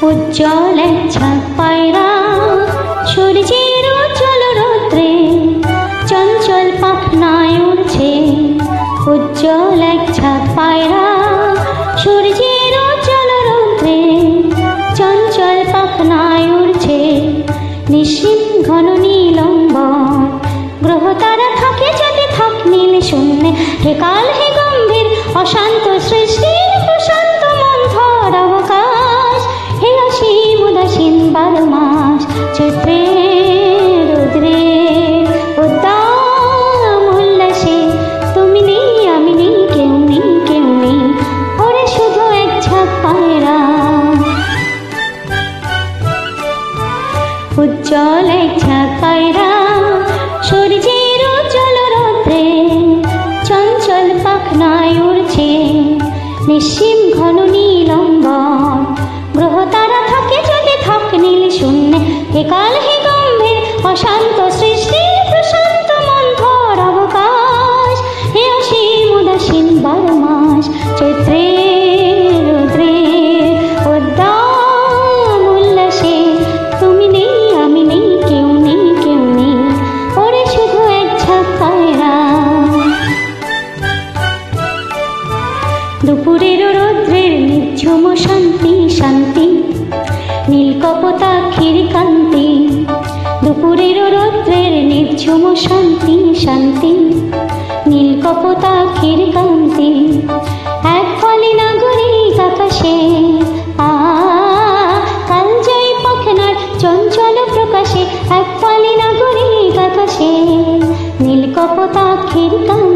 উজ্জ্বল এক ঝাঁক পায়রা সূর্যের উজ্জ্বল রৌদ্রে চঞ্চল পাখনায় উড়ছে। উজ্জ্বল এক ঝাঁক পায়রা সূর্যের উজ্জ্বল রৌদ্রে চঞ্চল পাখনায় উড়ছে। নিশীন ঘন নীলম্বর গ্রহ তারা থাকে যদি থাক নীল শূন্যে। হে কাল হে গম্ভীর অশান্ত সৃষ্টির প্রশান্ত মন্থর অবকাশ। হে অসীম উদাসীন 12 মাস চৈত্রে রৌদ্রে উদ্দাম উল্লাসে তুমি নেই আমি নেই কেউ নেই কেউ নেই ওরে শুধু এক ঝাঁক পায়রা। উজ্জ্বল এক ঝাঁক পায়রা সূর্যের উজ্জ্বল রৌদ্রে চঞ্চল পাখনায় উড়ছে। নিশীন ঘন নীলম্বর গ্রহ তারা থাকে যদি থাক নীল শূন্যে। হে কাল হে গম্ভীর অশান্ত সৃষ্টির প্রশান্ত মন্থর অবকাশ। হে অসীম উদাসীন 12 মাস চৈত্রে রৌদ্রে উদ্দাম উল্লাসে তুমি নেই আমি নেই কেউ নেই কেউ নেই ওরে শুধু এক ঝাঁক পায়রা। দুপুরের রৌদ্রের নিঝুম শান্তি শান্তি নীল কপোতাক্ষীর কান্তি। দুপুরের রৌদ্রের নিঝুম শান্তি শান্তি নীল কপোতাক্ষীর কান্তি। এক ফলি নাগরিক আকাশে কালজয়ী পাখনার চঞ্চল প্রকাশে। এক ফলি নাগরিক আকাশে নীল কপোতাক্ষীর কান্তি।